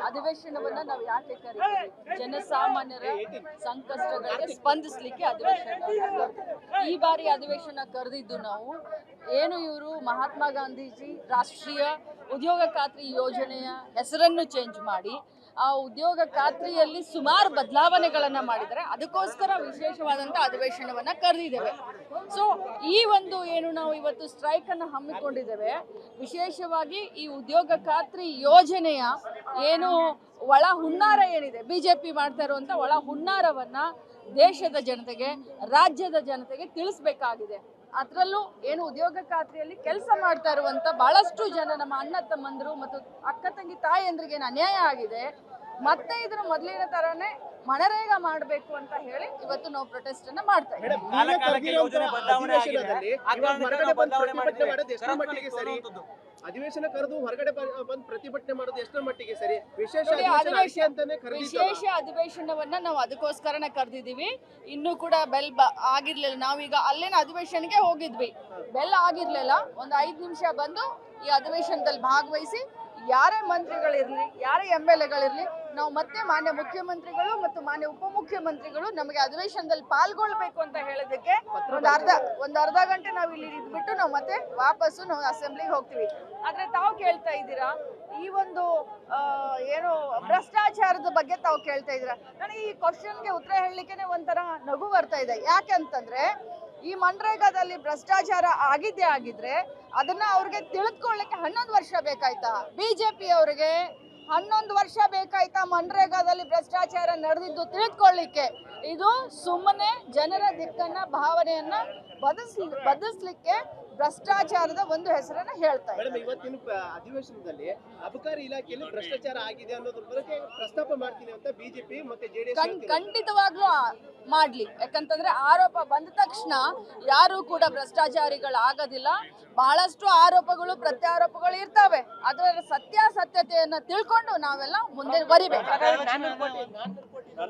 ಅಧಿವೇಶನವನ್ನ ನಾವು ಯಾಕೆ ಕರೀತೀವಿ? ಜನಸಾಮಾನ್ಯರ ಸಂಕಷ್ಟಗಳಿಗೆ ಸ್ಪಂದಿಸಲಿಕ್ಕೆ ಅಧಿವೇಶನ. ಈ ಬಾರಿ ಅಧಿವೇಶನ ಕರೆದಿದ್ದು ನಾವು ಇವರು ಮಹಾತ್ಮ ಗಾಂಧೀಜಿ ರಾಷ್ಟ್ರೀಯ ಉದ್ಯೋಗ ಖಾತ್ರಿ ಯೋಜನೆಯ ಹೆಸರನ್ನು ಚೇಂಜ್ ಮಾಡಿ ಆ ಉದ್ಯೋಗ ಖಾತ್ರಿಯಲ್ಲಿ ಸುಮಾರು ಬದಲಾವಣೆಗಳನ್ನ ಮಾಡಿದರೆ ಅದಕ್ಕೋಸ್ಕರ ವಿಶೇಷವಾದಂಥ ಅಧಿವೇಶನವನ್ನ ಕರೆದಿದ್ದೇವೆ. ಸೊ ಈ ಒಂದು ನಾವು ಇವತ್ತು ಸ್ಟ್ರೈಕ್ ಅನ್ನು ಹಮ್ಮಿಕೊಂಡಿದ್ದೇವೆ. ವಿಶೇಷವಾಗಿ ಈ ಉದ್ಯೋಗ ಖಾತ್ರಿ ಯೋಜನೆಯ ಒಳ ಹುನ್ನಾರ ಏನಿದೆ, ಬಿಜೆಪಿ ಮಾಡ್ತಾ ಇರುವಂತ ಒಳ ಹುನ್ನಾರವನ್ನ ದೇಶದ ಜನತೆಗೆ, ರಾಜ್ಯದ ಜನತೆಗೆ ತಿಳಿಸಬೇಕಾಗಿದೆ. ಅದರಲ್ಲೂ ಉದ್ಯೋಗ ಖಾತ್ರಿಯಲ್ಲಿ ಕೆಲಸ ಮಾಡ್ತಾ ಇರುವಂತ ಬಹಳಷ್ಟು ಜನ ನಮ್ಮ ಅಣ್ಣ ತಮ್ಮಂದರು ಮತ್ತು ಅಕ್ಕ ತಂಗಿ ತಾಯಿಯಂದ್ರಿಗೆ ಅನ್ಯಾಯ ಆಗಿದೆ. ಮತ್ತೆ ಇದರ ಮೊದಲಿನ ತರಾನೇ ಮನರೇಗಾ ಮಾಡಬೇಕು ಅಂತ ಹೇಳಿ ಇವತ್ತು ನಾವು ಪ್ರೊಟೆಸ್ಟ್ ಅನ್ನ ಮಾಡ್ತಾ ಇದ್ದೀವಿ. ಅಧಿವೇಶನ ಕರೆದು ಹೊರಗಡೆ ಬಂದು ಪ್ರತಿಭಟನೆ ಮಾಡೋದು ಎಷ್ಟರ ಮಟ್ಟಿಗೆ ಸರಿ? ವಿಶೇಷ ಅಧಿವೇಶನವನ್ನ ನಾವು ಅದಕ್ಕೋಸ್ಕರನೇ ಕರೆದಿದ್ದೀವಿ. ಇನ್ನೂ ಕೂಡ ಬೆಲ್ ಆಗಿರ್ಲಿಲ್ಲ. ನಾವೀಗ ಅಲ್ಲೇನ ಅಧಿವೇಶನಕ್ಕೆ ಹೋಗಿದ್ವಿ, ಬೆಲ್ ಆಗಿರ್ಲಿಲ್ಲ. ಒಂದು 5 ನಿಮಿಷ ಬಂದು ಈ ಅಧಿವೇಶನದಲ್ಲಿ ಭಾಗವಹಿಸಿ ಯಾರೇ ಮಂತ್ರಿಗಳಿರ್ಲಿ, ಯಾರೇ MLAಗಳಿರ್ಲಿ, ನಾವು ಮತ್ತೆ ಮಾನ್ಯ ಮುಖ್ಯಮಂತ್ರಿಗಳು ಮತ್ತು ಮಾನ್ಯ ಉಪಮುಖ್ಯಮಂತ್ರಿಗಳು ನಮಗೆ ಅಧಿವೇಶನದಲ್ಲಿ ಪಾಲ್ಗೊಳ್ಬೇಕು ಅಂತ ಹೇಳೋದಕ್ಕೆ ಒಂದು ಅರ್ಧ ಗಂಟೆ ನಾವು ಇಲ್ಲಿ ಇದ್ಬಿಟ್ಟು ನಾವು ಮತ್ತೆ ವಾಪಸ್ಸು ನಾವು ಅಸೆಂಬ್ಲಿಗೆ ಹೋಗ್ತೀವಿ. ಆದ್ರೆ ತಾವು ಕೇಳ್ತಾ ಇದ್ದೀರಾ ಈ ಒಂದು ಭ್ರಷ್ಟಾಚಾರದ ಬಗ್ಗೆ ತಾವು ಕೇಳ್ತಾ ಇದ್ದೀರಾ. ನನಗೆ ಈ ಕ್ವಶನ್ಗೆ ಉತ್ತರ ಹೇಳಲಿಕ್ಕೆ ಒಂಥರ ನಗು ಬರ್ತಾ ಇದೆ. ಯಾಕೆ ಅಂತಂದ್ರೆ ಈ ಮನ್ರೇಗಾದಲ್ಲಿ ಭ್ರಷ್ಟಾಚಾರ ಆಗಿದ್ರೆ ಅದನ್ನ ಅವ್ರಿಗೆ ತಿಳಿದುಕೊಳ್ಳಿಕ್ಕೆ 11 ವರ್ಷ ಬೇಕಾಯ್ತಾ? ಬಿಜೆಪಿ ಅವರಿಗೆ 11 ವರ್ಷ ಬೇಕಾಯ್ತಾ ಮನ್ರೇಗಾದಲ್ಲಿ ಭ್ರಷ್ಟಾಚಾರ ನಡೆದಿದ್ದು ತಿಳಿದುಕೊಳ್ಳಿಕ್ಕೆ? ಇದು ಸುಮ್ಮನೆ ಜನರ ದಿಕ್ಕನ್ನ, ಭಾವನೆಯನ್ನ ಬದಲಿಸ್ಲಿಕ್ಕೆ ಭ್ರಷ್ಟಾಚಾರದ ಒಂದು ಹೆಸರನ್ನ ಹೇಳ್ತಾ ಇದ್ದಾರೆ. ಇವತ್ತಿನ ಅಧಿವೇಶನದಲ್ಲಿ ಅಬಕಾರಿ ಇಲಾಖೆಯಲ್ಲಿ ಭ್ರಷ್ಟಾಚಾರ ಆಗಿದೆ ಅನ್ನೋದ್ರ ಬಗ್ಗೆ ಪ್ರಸ್ತಾಪ ಮಾಡ್ತೀನಿ ಅಂತ ಬಿಜೆಪಿ ಮತ್ತೆ ಜೆಡಿಎಸ್ ಖಂಡಿತವಾಗ್ಲೂ ಮಾಡ್ಲಿ. ಯಾಕಂತಂದ್ರೆ ಆರೋಪ ಬಂದ ತಕ್ಷಣ ಯಾರು ಕೂಡ ಭ್ರಷ್ಟಾಚಾರಿಗಳಾಗೋದಿಲ್ಲ. ಬಹಳಷ್ಟು ಆರೋಪಗಳು ಪ್ರತ್ಯಾರೋಪಗಳು ಇರ್ತವೆ. ಅದರ ಸತ್ಯಾಸತ್ಯತೆಯನ್ನ ತಿಳ್ಕೊಂಡು ನಾವೆಲ್ಲ ಮುಂದೆ ಬರಿಬೇಕು.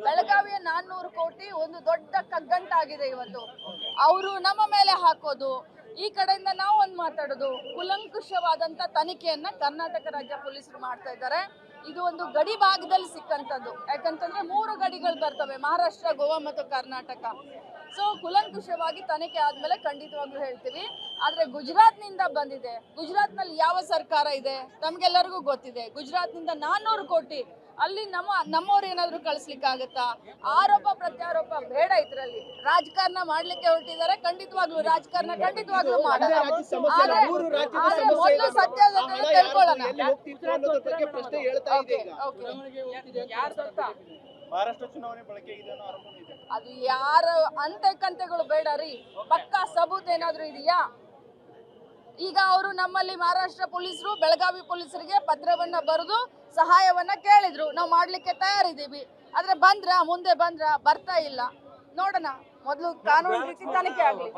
ಬೆಳಗಾವಿಯ 400 ಕೋಟಿ ಒಂದು ದೊಡ್ಡ ಕಗ್ಗಂಟಾಗಿದೆ ಇವತ್ತು. ಅವರು ನಮ್ಮ ಮೇಲೆ ಹಾಕೋದು, ಈ ಕಡೆಯಿಂದ ನಾವು ಮಾತಾಡೋದು, ಕುಲಂಕುಷವಾದಂತ ತನಿಖೆಯನ್ನ ಕರ್ನಾಟಕ ರಾಜ್ಯ ಪೊಲೀಸರು ಮಾಡ್ತಾ ಇದ್ದಾರೆ. ಇದು ಒಂದು ಗಡಿ ಭಾಗದಲ್ಲಿ ಸಿಕ್ಕಂತದ್ದು. ಯಾಕಂತಂದ್ರೆ 3 ಗಡಿಗಳು ಬರ್ತವೆ, ಮಹಾರಾಷ್ಟ್ರ, ಗೋವಾ ಮತ್ತು ಕರ್ನಾಟಕ. ಸೊ ಕುಲಂಕುಷವಾಗಿ ತನಿಖೆ ಆದ್ಮೇಲೆ ಖಂಡಿತವಾಗ್ಲೂ ಹೇಳ್ತೀವಿ. ಆದ್ರೆ ಗುಜರಾತ್ ನಿಂದ ಬಂದಿದೆ. ಗುಜರಾತ್ ನಲ್ಲಿ ಯಾವ ಸರ್ಕಾರ ಇದೆ ತಮ್ಗೆಲ್ಲರಿಗೂ ಗೊತ್ತಿದೆ. ಗುಜರಾತ್ ನಿಂದ 400 ಕೋಟಿ ಅಲ್ಲಿ ನಮ್ಮವ್ರು ಏನಾದ್ರು ಕಳಿಸ್ಲಿಕ್ಕೆ ಆಗುತ್ತಾ? ಆರೋಪ ಪ್ರತ್ಯಾರೋಪ ಬೇಡ. ಇದ್ರಲ್ಲಿ ರಾಜಕಾರಣ ಮಾಡ್ಲಿಕ್ಕೆ ಹೊರಟಿದ್ದಾರೆ. ಖಂಡಿತವಾಗ್ಲೂ ರಾಜಕಾರಣ ಮಾಡೋಣ. ಮೊದಲು ಸತ್ಯಾಸತ್ಯತೆ ತಿಳ್ಕೊಳ್ಳೋಣ. ಮಹಾರಾಷ್ಟ್ರ ಚುನಾವಣೆ ಬಳಕೆ ಅದು ಯಾರ ಅಂತೆಕಂತೆಗಳು ಬೇಡ ರೀ. ಪಕ್ಕಾ ಸಬೂತ್ ಏನಾದ್ರು ಇದೆಯಾ? ಈಗ ಅವರು ನಮ್ಮಲ್ಲಿ ಮಹಾರಾಷ್ಟ್ರ ಪೊಲೀಸರು ಬೆಳಗಾವಿ ಪೊಲೀಸರಿಗೆ ಪತ್ರವನ್ನ ಬರೆದು ಸಹಾಯವನ್ನ ಕೇಳಿದ್ರು. ನಾವು ಮಾಡ್ಲಿಕ್ಕೆ ತಯಾರಿದ್ದೀವಿ. ಆದ್ರೆ ಮುಂದೆ ಬರ್ತಾ ಇಲ್ಲ. ನೋಡೋಣ, ಮೊದಲು ಕಾನೂನು ರೀತಿ ತನಿಖೆ ಆಗಲಿ.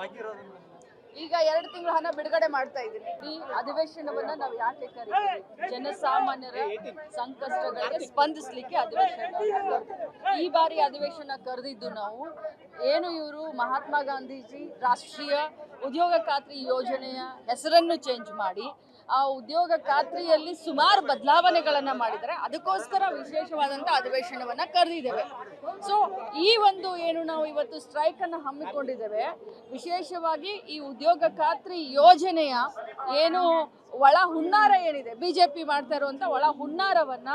ಈಗ 2 ತಿಂಗಳು ಹಣ ಬಿಡುಗಡೆ ಮಾಡ್ತಾ ಇದ್ದೀವಿ. ಈ ಅಧಿವೇಶನವನ್ನ ನಾವು ಯಾಕೆ ಕರೀತೀವಿ? ಜನಸಾಮಾನ್ಯರ ಸಂಕಷ್ಟಗಳಿಗೆ ಸ್ಪಂದಿಸಲಿಕ್ಕೆ ಅಧಿವೇಶನ. ಈ ಬಾರಿ ಅಧಿವೇಶನ ಕರೆದಿದ್ದು ನಾವು ಇವರು ಮಹಾತ್ಮ ಗಾಂಧೀಜಿ ರಾಷ್ಟ್ರೀಯ ಉದ್ಯೋಗ ಖಾತ್ರಿ ಯೋಜನೆಯ ಹೆಸರನ್ನು ಚೇಂಜ್ ಮಾಡಿ ಆ ಉದ್ಯೋಗ ಖಾತ್ರಿಯಲ್ಲಿ ಸುಮಾರು ಬದಲಾವಣೆಗಳನ್ನ ಮಾಡಿದರೆ ಅದಕ್ಕೋಸ್ಕರ ವಿಶೇಷವಾದಂಥ ಅಧಿವೇಶನವನ್ನ ಕರೆದಿದ್ದೇವೆ. ಸೊ ಈ ಒಂದು ನಾವು ಇವತ್ತು ಸ್ಟ್ರೈಕ್ ಅನ್ನು ಹಮ್ಮಿಕೊಂಡಿದ್ದೇವೆ. ವಿಶೇಷವಾಗಿ ಈ ಉದ್ಯೋಗ ಖಾತ್ರಿ ಯೋಜನೆಯ ಒಳ ಹುನ್ನಾರ ಏನಿದೆ, ಬಿಜೆಪಿ ಮಾಡ್ತಾ ಇರುವಂತ ಒಳ ಹುನ್ನಾರವನ್ನ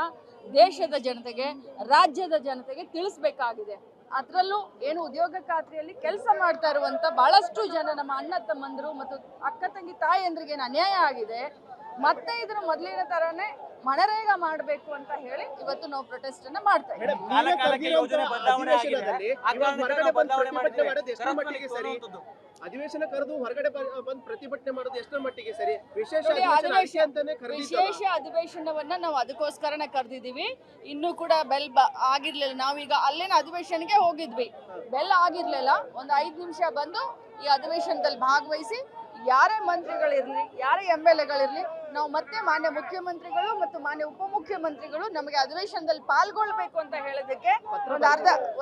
ದೇಶದ ಜನತೆಗೆ, ರಾಜ್ಯದ ಜನತೆಗೆ ತಿಳಿಸಬೇಕಾಗಿದೆ. ಅದರಲ್ಲೂ ಉದ್ಯೋಗ ಖಾತ್ರಿಯಲ್ಲಿ ಕೆಲಸ ಮಾಡ್ತಾ ಇರುವಂತ ಬಹಳಷ್ಟು ಜನ ನಮ್ಮ ಅಣ್ಣ ತಮ್ಮಂದರು ಮತ್ತು ಅಕ್ಕ ತಂಗಿ ತಾಯಿಯಂದ್ರಿಗೆ ಅನ್ಯಾಯ ಆಗಿದೆ. ಮತ್ತೆ ಇದರ ಮೊದಲಿನ ತರಾನೇ ಮನರೇಗಾ ಮಾಡಬೇಕು ಅಂತ ಹೇಳಿ ಇವತ್ತು ನಾವು ಪ್ರೊಟೆಸ್ಟ್ ಅನ್ನ ಮಾಡ್ತಾ ಇದ್ದೀವಿ. ಅಧಿವೇಶನ ಕರೆದು ಹೊರಗಡೆ ಬಂದು ಪ್ರತಿಭಟನೆ ಮಾಡೋದು ಎಷ್ಟರ ಮಟ್ಟಿಗೆ ಸರಿ? ವಿಶೇಷ ಅಧಿವೇಶನವನ್ನ ನಾವು ಅದಕ್ಕೋಸ್ಕರನೇ ಕರೆದಿದ್ದೀವಿ. ಇನ್ನೂ ಕೂಡ ಬೆಲ್ ಆಗಿರ್ಲಿಲ್ಲ. ನಾವೀಗ ಅಲ್ಲೇನ ಅಧಿವೇಶನಕ್ಕೆ ಹೋಗಿದ್ವಿ, ಬೆಲ್ ಆಗಿರ್ಲಿಲ್ಲ. ಒಂದು 5 ನಿಮಿಷ ಬಂದು ಈ ಅಧಿವೇಶನದಲ್ಲಿ ಭಾಗವಹಿಸಿ ಯಾರೇ ಮಂತ್ರಿಗಳಿರ್ಲಿ, ಯಾರೇ MLAಗಳಿರ್ಲಿ, ನಾವು ಮತ್ತೆ ಮಾನ್ಯ ಮುಖ್ಯಮಂತ್ರಿಗಳು ಮತ್ತು ಮಾನ್ಯ ಉಪಮುಖ್ಯಮಂತ್ರಿಗಳು ನಮಗೆ ಅಧಿವೇಶನದಲ್ಲಿ ಪಾಲ್ಗೊಳ್ಬೇಕು ಅಂತ ಹೇಳೋದಕ್ಕೆ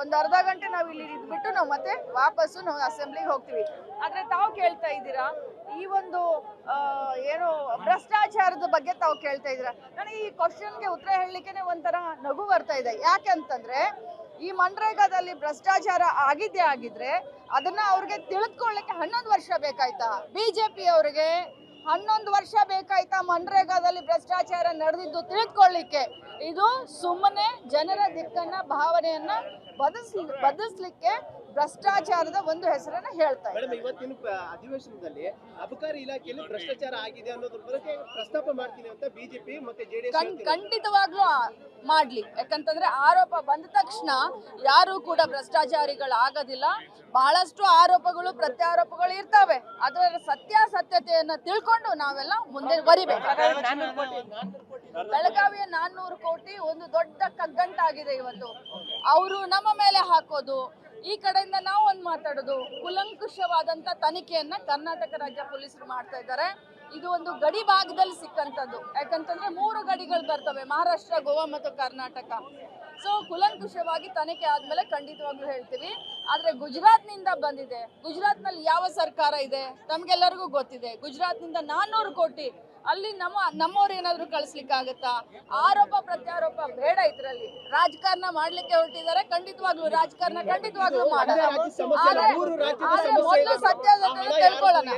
ಒಂದು ಅರ್ಧ ಗಂಟೆ ನಾವು ಇಲ್ಲಿ ಇದ್ಬಿಟ್ಟು ನಾವು ಮತ್ತೆ ವಾಪಸ್ಸು ನಾವು ಅಸೆಂಬ್ಲಿಗೆ ಹೋಗ್ತೀವಿ. ಆದ್ರೆ ತಾವು ಕೇಳ್ತಾ ಇದ್ದೀರಾ ಈ ಒಂದು ಏನು ಭ್ರಷ್ಟಾಚಾರದ ಬಗ್ಗೆ ತಾವು ಕೇಳ್ತಾ ಇದ್ರ, ನನಗೆ ಈ ಕ್ವಶನ್ಗೆ ಉತ್ತರ ಹೇಳಲಿಕ್ಕೆ ಒಂಥರ ನಗು ಬರ್ತಾ ಇದೆ. ಯಾಕೆ ಅಂತಂದ್ರೆ ಈ ಮನ್ರೇಗಾದಲ್ಲಿ ಭ್ರಷ್ಟಾಚಾರ ಆಗಿದ್ರೆ ಅದನ್ನ ಅವ್ರಿಗೆ ತಿಳಿದುಕೊಳ್ಳಿಕ್ಕೆ 11 ವರ್ಷ ಬೇಕಾಯ್ತಾ? ಬಿಜೆಪಿ ಅವರಿಗೆ 11 ವರ್ಷ ಬೇಕಾಯ್ತಾ ಮನ್ರೇಗಾದಲ್ಲಿ ಭ್ರಷ್ಟಾಚಾರ ನಡೆದಿದ್ದು ತಿಳಿದುಕೊಳ್ಳಿಕ್ಕೆ? ಇದು ಸುಮ್ಮನೆ ಜನರ ದಿಕ್ಕನ್ನ ಭಾವನೆಯನ್ನ ಬದಲಿಸ್ಲಿಕ್ಕೆ ಭ್ರಷ್ಟಾಚಾರದ ಒಂದು ಹೆಸರನ್ನ ಹೇಳ್ತಾ ಇದೆ. ಮೇಡಮ್, ಇವತ್ತಿನ ಅಧಿವೇಶನದಲ್ಲಿ ಅಬಕಾರಿ ಇಲಾಖೆಯಲ್ಲಿ ಭ್ರಷ್ಟಾಚಾರ ಆಗಿದೆ ಅನ್ನೋದ್ರ ಬಗ್ಗೆ ಪ್ರಸ್ತಾಪ ಮಾಡ್ತೀನಿ ಅಂತ ಬಿಜೆಪಿ ಮತ್ತೆ ಜೆಡಿಎಸ್ ಖಂಡಿತವಾಗ್ಲೂ ಮಾಡ್ಲಿ. ಯಾಕಂತಂದ್ರೆ ಆರೋಪ ಬಂದ ತಕ್ಷಣ ಯಾರು ಕೂಡ ಭ್ರಷ್ಟಾಚಾರಿಗಳಾಗೋದಿಲ್ಲ. ಬಹಳಷ್ಟು ಆರೋಪಗಳು ಪ್ರತ್ಯಾರೋಪಗಳು ಇರ್ತವೆ. ಅದರ ಸತ್ಯಾಸತ್ಯತೆಯನ್ನ ತಿಳ್ಕೊಂಡು ನಾವೆಲ್ಲ ಮುಂದೆ ಬರಿಬೇಕು. ಬೆಳಗಾವಿಯ 400 ಕೋಟಿ ಒಂದು ದೊಡ್ಡ ಕಗ್ಗಂಟಾಗಿದೆ ಇವತ್ತು. ಅವರು ನಮ್ಮ ಮೇಲೆ ಹಾಕೋದು, ಈ ಕಡೆಯಿಂದ ನಾವು ಒಂದು ಮಾತಾಡೋದು, ಕುಲಂಕುಷವಾದಂತ ತನಿಖೆಯನ್ನ ಕರ್ನಾಟಕ ರಾಜ್ಯ ಪೊಲೀಸರು ಮಾಡ್ತಾ ಇದ್ದಾರೆ. ಇದು ಒಂದು ಗಡಿ ಭಾಗದಲ್ಲಿ ಸಿಕ್ಕಂತದ್ದು. ಯಾಕಂತಂದ್ರೆ 3 ಗಡಿಗಳು ಬರ್ತವೆ, ಮಹಾರಾಷ್ಟ್ರ, ಗೋವಾ ಮತ್ತು ಕರ್ನಾಟಕ. ಸೊ ಕುಲಂಕುಷವಾಗಿ ತನಿಖೆ ಆದ್ಮೇಲೆ ಖಂಡಿತವಾಗ್ಲೂ ಹೇಳ್ತೀವಿ. ಆದ್ರೆ ಗುಜರಾತ್ನಿಂದ ಬಂದಿದೆ. ಗುಜರಾತ್ನಲ್ಲಿ ಯಾವ ಸರ್ಕಾರ ಇದೆ ತಮ್ಗೆಲ್ಲರಿಗೂ ಗೊತ್ತಿದೆ. ಗುಜರಾತ್ನಿಂದ 400 ಕೋಟಿ ಅಲ್ಲಿ ನಮ್ಮವ್ರು ಏನಾದ್ರು ಕಳಿಸ್ಲಿಕ್ಕಾಗತ್ತಾ? ಆರೋಪ ಪ್ರತ್ಯಾರೋಪ ಬೇಡ. ಇದ್ರಲ್ಲಿ ರಾಜಕಾರಣ ಮಾಡ್ಲಿಕ್ಕೆ ಹೊರಟಿದ್ದಾರೆ. ಖಂಡಿತವಾಗ್ಲೂ ರಾಜಕಾರಣ ಖಂಡಿತವಾಗ್ಲೂ ಮಾಡೋಣ. ಆದ್ರೆ ಮೊದಲು ಸತ್ಯಾಸತ್ಯತೆ ತಿಳ್ಕೊಳ್ಳೋಣ.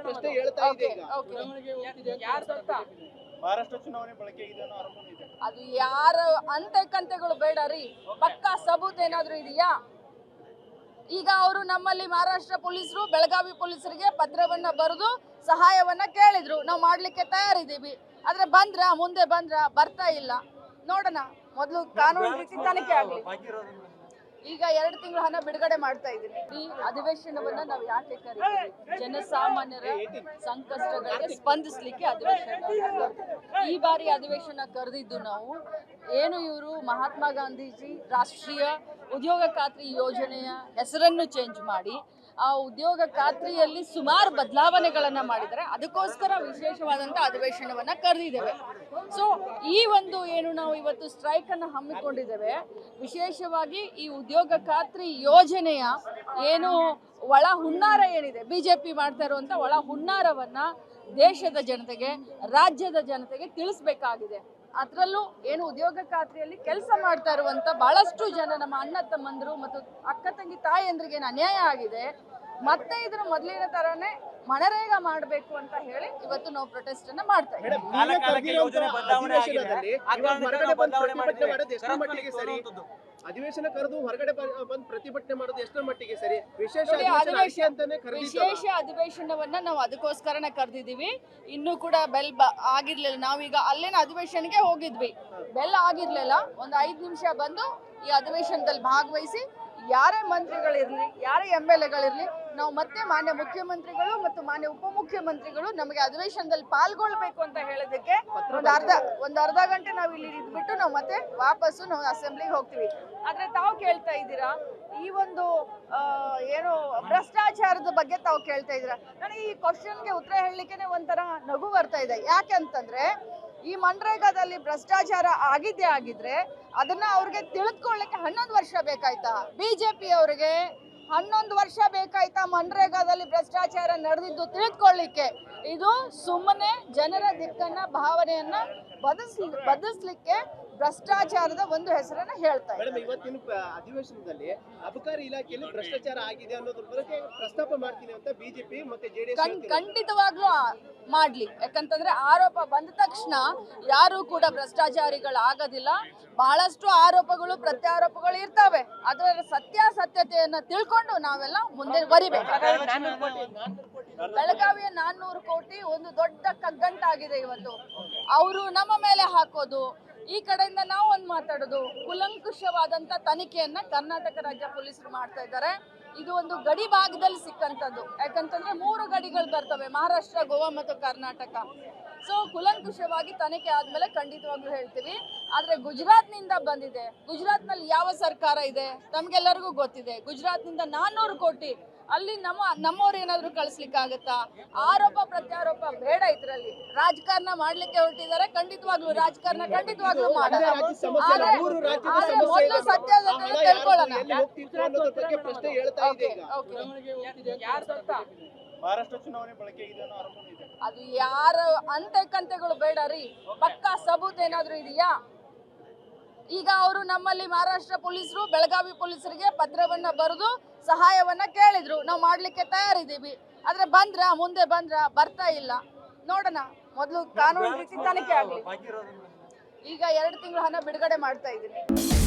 ಪ್ರಶ್ನೆ ಹೇಳ್ತಾ ಇದೆ. ಮಹಾರಾಷ್ಟ್ರ ಚುನಾವಣೆ ಬಳಕೆ ಇದೆ ಅನ್ನೋ ಆರೋಪ ಇದೆ. ಅದು ಯಾರ ಅಂತೆಕಂತೆಗಳು ಬೇಡ ರೀ. ಪಕ್ಕಾ ಸಬೂತ್ ಏನಾದ್ರು ಇದೆಯಾ? ಈಗ ಅವರು ನಮ್ಮಲ್ಲಿ ಮಹಾರಾಷ್ಟ್ರ ಪೊಲೀಸರು ಬೆಳಗಾವಿ ಪೊಲೀಸರಿಗೆ ಪತ್ರವನ್ನ ಬರೆದು ಸಹಾಯವನ್ನ ಕೇಳಿದ್ರು. ನಾವು ಮಾಡ್ಲಿಕ್ಕೆ ತಯಾರಿದ್ದೀವಿ. ಆದ್ರೆ ಮುಂದೆ ಬರ್ತಾ ಇಲ್ಲ. ನೋಡೋಣ, ಮೊದಲು ಕಾನೂನು ರೀತಿ ತನಿಖೆ ಆಗಲಿ. ಈಗ 2 ತಿಂಗಳ ಹಣ ಬಿಡುಗಡೆ ಮಾಡ್ತಾ ಇದ್ದೀವಿ. ಈ ಅಧಿವೇಶನವನ್ನ ನಾವು ಯಾಕೆ ಕರೀತೀವಿ? ಜನಸಾಮಾನ್ಯರ ಸಂಕಷ್ಟಗಳಿಗೆ ಸ್ಪಂದಿಸ್ಲಿಕ್ಕೆ ಅಧಿವೇಶನ. ಈ ಬಾರಿ ಅಧಿವೇಶನ ಕರೆದಿದ್ದು ನಾವು ಇವರು ಮಹಾತ್ಮ ಗಾಂಧೀಜಿ ರಾಷ್ಟ್ರೀಯ ಉದ್ಯೋಗ ಖಾತ್ರಿ ಯೋಜನೆಯ ಹೆಸರನ್ನು ಚೇಂಜ್ ಮಾಡಿ ಆ ಉದ್ಯೋಗ ಖಾತ್ರಿಯಲ್ಲಿ ಸುಮಾರು ಬದಲಾವಣೆಗಳನ್ನ ಮಾಡಿದರೆ ಅದಕ್ಕೋಸ್ಕರ ವಿಶೇಷವಾದಂಥ ಅಧಿವೇಶನವನ್ನ ಕರೆದಿದ್ದೇವೆ. ಸೊ ಈ ಒಂದು ನಾವು ಇವತ್ತು ಸ್ಟ್ರೈಕ್ ಅನ್ನು ಹಮ್ಮಿಕೊಂಡಿದ್ದೇವೆ. ವಿಶೇಷವಾಗಿ ಈ ಉದ್ಯೋಗ ಖಾತ್ರಿ ಯೋಜನೆಯ ಒಳ ಹುನ್ನಾರ ಏನಿದೆ, ಬಿಜೆಪಿ ಮಾಡ್ತಾ ಇರುವಂತ ಒಳ ಹುನ್ನಾರವನ್ನ ದೇಶದ ಜನತೆಗೆ, ರಾಜ್ಯದ ಜನತೆಗೆ ತಿಳಿಸ್ಬೇಕಾಗಿದೆ. ಅದರಲ್ಲೂ ಉದ್ಯೋಗ ಖಾತ್ರಿಯಲ್ಲಿ ಕೆಲಸ ಮಾಡ್ತಾ ಇರುವಂತ ಬಹಳಷ್ಟು ಜನ ನಮ್ಮ ಅಣ್ಣ ತಮ್ಮಂದರು ಮತ್ತು ಅಕ್ಕ ತಂಗಿ ತಾಯಿಯಂದ್ರಿಗೆ ಅನ್ಯಾಯ ಆಗಿದೆ. ಮತ್ತೆ ಇದ್ರ ಮೊದಲಿನ ತರಾನೇ ಮನರೇಗಾ ಮಾಡಬೇಕು ಅಂತ ಹೇಳಿ ಇವತ್ತು ನಾವು ಪ್ರೊಟೆಸ್ಟ್ ಅನ್ನ ಮಾಡ್ತಾ ಇದ್ದೀವಿ. ಅಧಿವೇಶನ ಕರೆದು ಹೊರಗಡೆ ಬಂದು ಪ್ರತಿಭಟನೆ ಮಾಡೋದು ಎಷ್ಟರ ಮಟ್ಟಿಗೆ ಸರಿ? ವಿಶೇಷ ಅಧಿವೇಶನವನ್ನ ನಾವು ಅದಕ್ಕೋಸ್ಕರನೇ ಕರೆದಿದ್ದೀವಿ. ಇನ್ನೂ ಕೂಡ ಬೆಲ್ ಆಗಿರ್ಲಿಲ್ಲ. ನಾವೀಗ ಅಲ್ಲೇನ ಅಧಿವೇಶನಕ್ಕೆ ಹೋಗಿದ್ವಿ, ಬೆಲ್ ಆಗಿರ್ಲಿಲ್ಲ. ಒಂದು 5 ನಿಮಿಷ ಬಂದು ಈ ಅಧಿವೇಶನದಲ್ಲಿ ಭಾಗವಹಿಸಿ ಯಾರೇ ಮಂತ್ರಿಗಳಿರ್ಲಿ, ಯಾರೇ MLAಗಳಿರ್ಲಿ, ನಾವು ಮತ್ತೆ ಮಾನ್ಯ ಮುಖ್ಯಮಂತ್ರಿಗಳು ಮತ್ತು ಮಾನ್ಯ ಉಪಮುಖ್ಯಮಂತ್ರಿಗಳು ನಮಗೆ ಅಧಿವೇಶನದಲ್ಲಿ ಪಾಲ್ಗೊಳ್ಬೇಕು ಅಂತ ಹೇಳೋದಕ್ಕೆ ಒಂದು ಅರ್ಧ ಗಂಟೆ ನಾವು ಇಲ್ಲಿ ಇದ್ಬಿಟ್ಟು ನಾವು ಮತ್ತೆ ವಾಪಸ್ಸು ನಾವು ಅಸೆಂಬ್ಲಿಗೆ ಹೋಗ್ತೀವಿ. ಆದ್ರೆ ತಾವು ಕೇಳ್ತಾ ಇದ್ದೀರಾ ಈ ಒಂದು ಭ್ರಷ್ಟಾಚಾರದ ಬಗ್ಗೆ ತಾವು ಕೇಳ್ತಾ ಇದ್ದೀರಾ. ನನಗೆ ಈ ಕ್ವಶನ್ಗೆ ಉತ್ತರ ಹೇಳಲಿಕ್ಕೆ ಒಂಥರ ನಗು ಬರ್ತಾ ಇದೆ. ಯಾಕೆ ಅಂತಂದ್ರೆ ಈ ಮನ್ರೇಗಾದಲ್ಲಿ ಭ್ರಷ್ಟಾಚಾರ ಆಗಿದ್ರೆ ಅದನ್ನ ಅವ್ರಿಗೆ ತಿಳಿದುಕೊಳ್ಳಿಕ್ಕೆ 11 ವರ್ಷ ಬೇಕಾಯ್ತಾ? ಬಿಜೆಪಿ ಅವರಿಗೆ 11 ವರ್ಷ ಬೇಕಾಯ್ತಾ ಮನ್ರೇಗಾದಲ್ಲಿ ಭ್ರಷ್ಟಾಚಾರ ನಡೆದಿದ್ದು ತಿಳಿದುಕೊಳ್ಳಿಕ್ಕೆ? ಇದು ಸುಮ್ಮನೆ ಜನರ ದಿಕ್ಕನ್ನ ಭಾವನೆಯನ್ನ ಬದಲಿಸ್ಲಿಕ್ಕೆ ಭ್ರಷ್ಟಾಚಾರದ ಒಂದು ಹೆಸರನ್ನ ಹೇಳ್ತಾ ಇದೆ. ಮೇಡಮ್, ಇವತ್ತಿನ ಅಧಿವೇಶನದಲ್ಲಿ ಅಬಕಾರಿ ಇಲಾಖೆಯಲ್ಲಿ ಭ್ರಷ್ಟಾಚಾರ ಆಗಿದೆ ಅನ್ನೋದ್ರ ಬಗ್ಗೆ ಪ್ರಸ್ತಾಪ ಮಾಡ್ತೀನಿ ಅಂತ ಬಿಜೆಪಿ ಮತ್ತೆ ಜೆಡಿಎಸ್ ಖಂಡಿತವಾಗ್ಲೂ ಮಾಡ್ಲಿ. ಯಾಕಂತಂದ್ರೆ ಆರೋಪ ಬಂದ ತಕ್ಷಣ ಯಾರು ಕೂಡ ಭ್ರಷ್ಟಾಚಾರಿಗಳಾಗೋದಿಲ್ಲ. ಬಹಳಷ್ಟು ಆರೋಪಗಳು ಪ್ರತ್ಯಾರೋಪಗಳು ಇರ್ತವೆ. ಅದರ ಸತ್ಯಾಸತ್ಯತೆಯನ್ನ ತಿಳ್ಕೊಂಡು ನಾವೆಲ್ಲ ಮುಂದೆ ಬರಿಬೇಕು. ಬೆಳಗಾವಿಯ 400 ಕೋಟಿ ಒಂದು ದೊಡ್ಡ ಕಗ್ಗಂಟಾಗಿದೆ ಇವತ್ತು. ಅವರು ನಮ್ಮ ಮೇಲೆ ಹಾಕೋದು, ಈ ಕಡೆಯಿಂದ ನಾವು ಒಂದು ಮಾತಾಡೋದು, ಕುಲಂಕುಷವಾದಂತ ತನಿಖೆಯನ್ನ ಕರ್ನಾಟಕ ರಾಜ್ಯ ಪೊಲೀಸರು ಮಾಡ್ತಾ ಇದ್ದಾರೆ. ಇದು ಒಂದು ಗಡಿ ಭಾಗದಲ್ಲಿ ಸಿಕ್ಕಂತದ್ದು. ಯಾಕಂತಂದ್ರೆ 3 ಗಡಿಗಳು ಬರ್ತವೆ, ಮಹಾರಾಷ್ಟ್ರ, ಗೋವಾ ಮತ್ತು ಕರ್ನಾಟಕ. ಸೊ ಕುಲಂಕುಷವಾಗಿ ತನಿಖೆ ಆದ್ಮೇಲೆ ಖಂಡಿತವಾಗ್ಲೂ ಹೇಳ್ತೀವಿ. ಆದ್ರೆ ಗುಜರಾತ್ನಿಂದ ಬಂದಿದೆ. ಗುಜರಾತ್ನಲ್ಲಿ ಯಾವ ಸರ್ಕಾರ ಇದೆ ತಮ್ಗೆಲ್ಲರಿಗೂ ಗೊತ್ತಿದೆ. ಗುಜರಾತ್ನಿಂದ 400 ಕೋಟಿ ಅಲ್ಲಿ ನಮ್ಮವ್ರು ಏನಾದ್ರು ಕಳಿಸ್ಲಿಕ್ಕಾಗತ್ತಾ? ಆರೋಪ ಪ್ರತ್ಯಾರೋಪ ಬೇಡ. ಇದ್ರಲ್ಲಿ ರಾಜಕಾರಣ ಮಾಡ್ಲಿಕ್ಕೆ ಹೊರಟಿದ್ದಾರೆ. ಖಂಡಿತವಾಗ್ಲೂ ರಾಜಕಾರಣ ಖಂಡಿತವಾಗ್ಲೂ ಮಾಡೋಣ. ಆದ್ರೆ ಮೊದಲು ಸತ್ಯಾಸತ್ಯತೆ ತಿಳ್ಕೊಳ್ಳೋಣ. ಪ್ರಶ್ನೆ ಹೇಳ್ತಾ ಇದೆ. ಮಹಾರಾಷ್ಟ್ರ ಚುನಾವಣೆ ಬಳಕೆ ಆಗಿದೆ ಅನ್ನೋ ಆರೋಪನೂ ಇದೆ. ಅದು ಯಾರ ಅಂತೆ ಬೇಡ ರೀ, ಪಕ್ಕಾ ಸಬೂತ್ ಏನಾದ್ರೂ ಇದೆಯಾ? ಈಗ ಅವರು ನಮ್ಮಲ್ಲಿ ಮಹಾರಾಷ್ಟ್ರ ಪೊಲೀಸರು ಬೆಳಗಾವಿ ಪೊಲೀಸರಿಗೆ ಪತ್ರವನ್ನ ಬರೆದು ಸಹಾಯವನ್ನ ಕೇಳಿದ್ರು. ನಾವು ಮಾಡ್ಲಿಕ್ಕೆ ತಯಾರಿದ್ದೀವಿ. ಆದ್ರೆ ಮುಂದೆ ಬರ್ತಾ ಇಲ್ಲ. ನೋಡೋಣ, ಮೊದಲು ಕಾನೂನು ರೀತಿ ತನಿಖೆ ಆಗಲಿ. ಈಗ 2 ತಿಂಗಳು ಹಣ ಬಿಡುಗಡೆ ಮಾಡ್ತಾ ಇದ್ದೀನಿ.